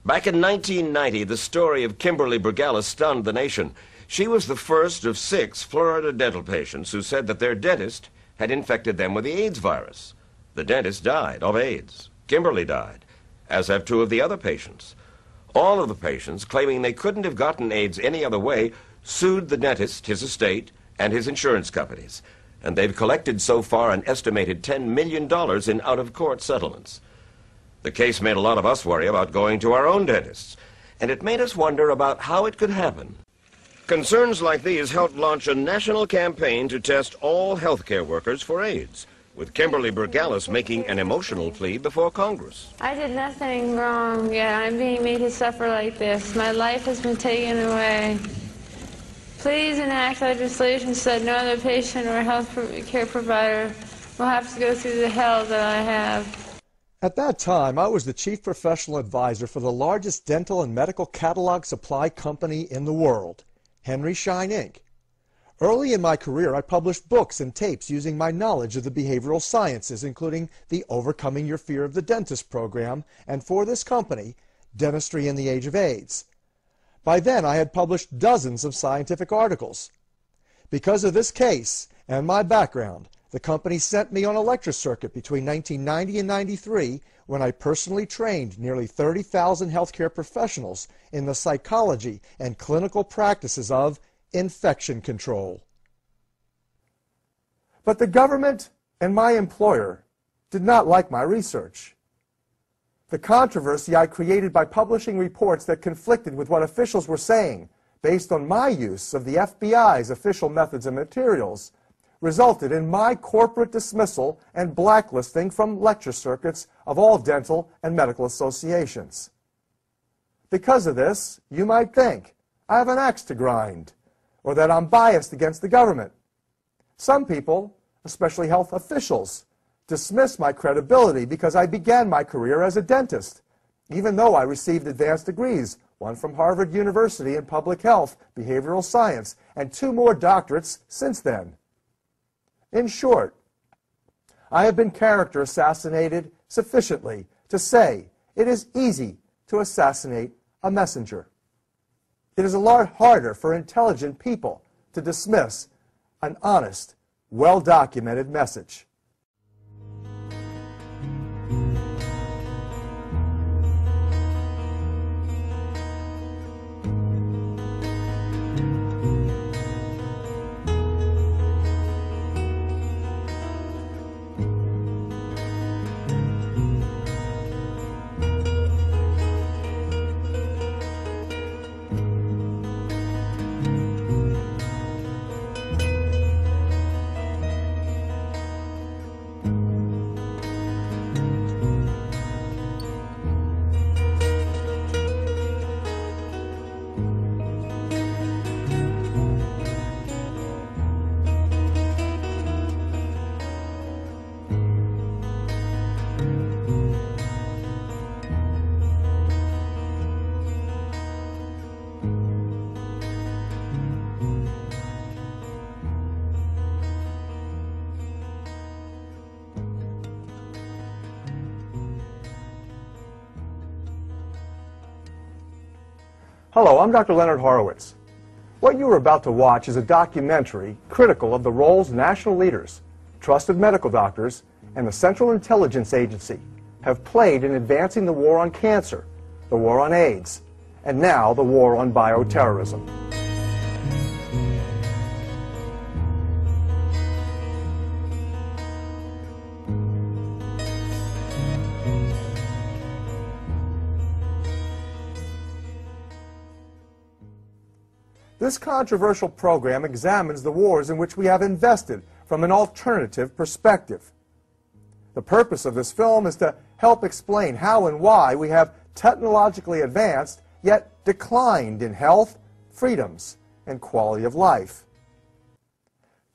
Back in 1990, the story of Kimberly Bergala stunned the nation. She was the first of 6 Florida dental patients who said that their dentist had infected them with the AIDS virus. The dentist died of AIDS. Kimberly died, as have 2 of the other patients. All of the patients, claiming they couldn't have gotten AIDS any other way, sued the dentist, his estate, and his insurance companies. And they've collected so far an estimated $10 million in out-of-court settlements. The case made a lot of us worry about going to our own dentists, and it made us wonder about how it could happen. Concerns like these helped launch a national campaign to test all healthcare workers for AIDS, with Kimberly Bergala making an emotional plea before Congress. I did nothing wrong, yet I'm being made to suffer like this. My life has been taken away. Please enact legislation so that no other patient or health care provider will have to go through the hell that I have. At that time, I was the chief professional advisor for the largest dental and medical catalog supply company in the world, Henry Schein, Inc. Early in my career, I published books and tapes using my knowledge of the behavioral sciences, including the Overcoming Your Fear of the Dentist program, and for this company, Dentistry in the Age of AIDS. By then, I had published dozens of scientific articles. Because of this case and my background, the company sent me on a lecture circuit between 1990 and 93 when I personally trained nearly 30,000 healthcare professionals in the psychology and clinical practices of infection control. But the government and my employer did not like my research. The controversy I created by publishing reports that conflicted with what officials were saying based on my use of the FBI's official methods and materials resulted in my corporate dismissal and blacklisting from lecture circuits of all dental and medical associations. Because of this, you might think I have an axe to grind, or that I'm biased against the government. Some people, especially health officials, dismiss my credibility because I began my career as a dentist, even though I received advanced degrees, one from Harvard University in public health, behavioral science, and 2 more doctorates since then. In short, I have been character assassinated sufficiently to say it is easy to assassinate a messenger. It is a lot harder for intelligent people to dismiss an honest, well-documented message. Hello, I'm Dr. Leonard Horowitz. What you are about to watch is a documentary critical of the roles national leaders, trusted medical doctors, and the Central Intelligence Agency have played in advancing the war on cancer, the war on AIDS, and now the war on bioterrorism. This controversial program examines the wars in which we have invested from an alternative perspective. The purpose of this film is to help explain how and why we have technologically advanced yet declined in health, freedoms, and quality of life.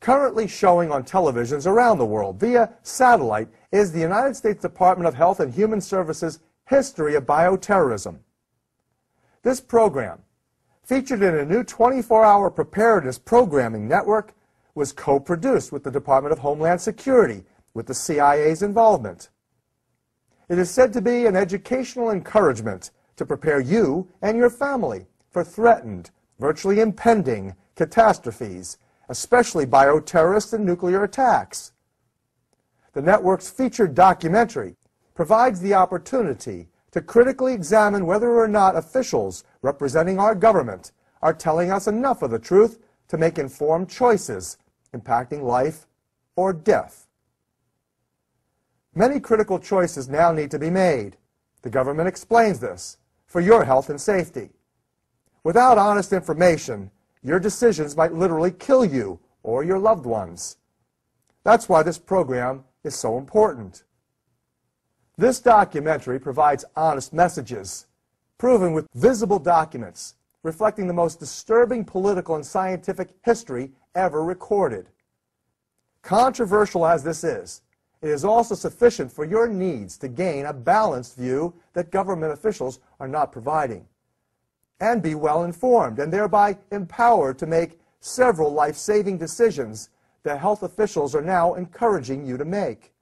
Currently showing on televisions around the world via satellite is the United States Department of Health and Human Services History of Bioterrorism. This program, featured in a new 24-hour preparedness programming network, was co-produced with the Department of Homeland Security, with the CIA's involvement. It is said to be an educational encouragement to prepare you and your family for threatened, virtually impending catastrophes, especially bioterrorist and nuclear attacks. The network's featured documentary provides the opportunity to critically examine whether or not officials representing our government are telling us enough of the truth to make informed choices impacting life or death. Many critical choices now need to be made. The government explains this for your health and safety. Without honest information, your decisions might literally kill you or your loved ones. That's why this program is so important. This documentary provides honest messages, proven with visible documents, reflecting the most disturbing political and scientific history ever recorded. Controversial as this is, it is also sufficient for your needs to gain a balanced view that government officials are not providing, and be well informed and thereby empowered to make several life-saving decisions that health officials are now encouraging you to make.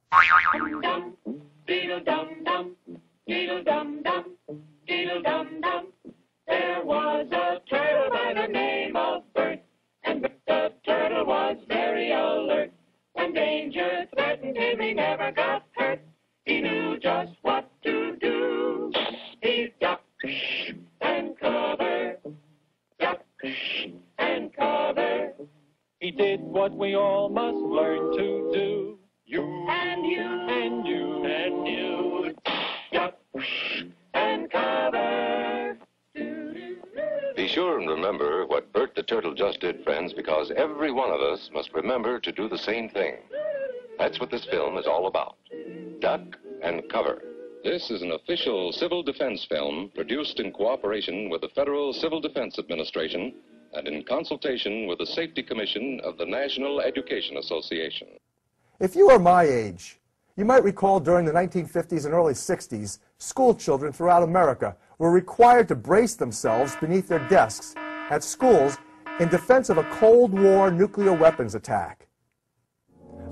There was a turtle by the name of Bert, and the turtle was very alert. When danger threatened him, he never got hurt. He knew just what to do. He ducked and covered, ducked and covered. He did what we all must learn to do. You and you and you and you, duck and cover. Be sure and remember what Bert the Turtle just did, friends, because every one of us must remember to do the same thing. That's what this film is all about. Duck and cover. This is an official civil defense film produced in cooperation with the Federal Civil Defense Administration and in consultation with the Safety Commission of the National Education Association. If you are my age, you might recall during the 1950s and early 60s, school children throughout America were required to brace themselves beneath their desks at schools in defense of a Cold War nuclear weapons attack.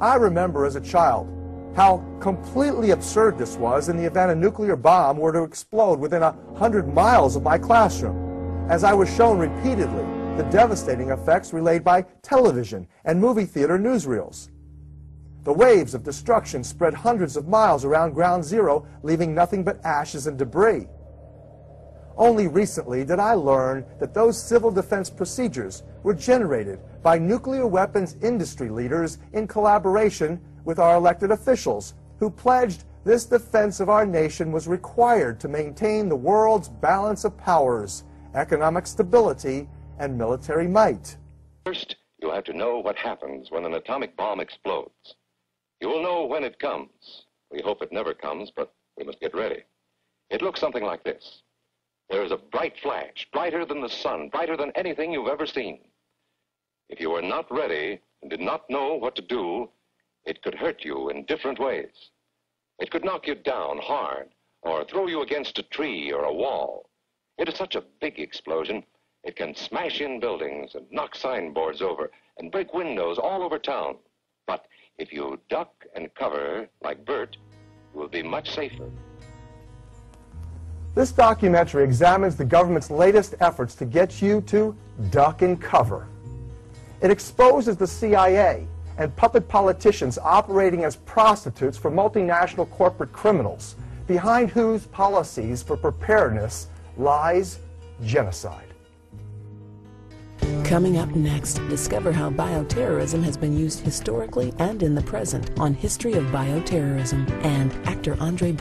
I remember as a child how completely absurd this was in the event a nuclear bomb were to explode within 100 miles of my classroom, as I was shown repeatedly the devastating effects relayed by television and movie theater newsreels. The waves of destruction spread hundreds of miles around Ground Zero, leaving nothing but ashes and debris. Only recently did I learn that those civil defense procedures were generated by nuclear weapons industry leaders in collaboration with our elected officials, who pledged this defense of our nation was required to maintain the world's balance of powers, economic stability, and military might. First, you'll have to know what happens when an atomic bomb explodes. You will know when it comes. We hope it never comes, but we must get ready. It looks something like this. There is a bright flash, brighter than the sun, brighter than anything you've ever seen. If you were not ready and did not know what to do, it could hurt you in different ways. It could knock you down hard or throw you against a tree or a wall. It is such a big explosion, it can smash in buildings and knock signboards over and break windows all over town. But if you duck and cover like Bert, you will be much safer. This documentary examines the government's latest efforts to get you to duck and cover. It exposes the CIA and puppet politicians operating as prostitutes for multinational corporate criminals, behind whose policies for preparedness lies genocide. Coming up next, discover how bioterrorism has been used historically and in the present on History of Bioterrorism, and actor Andre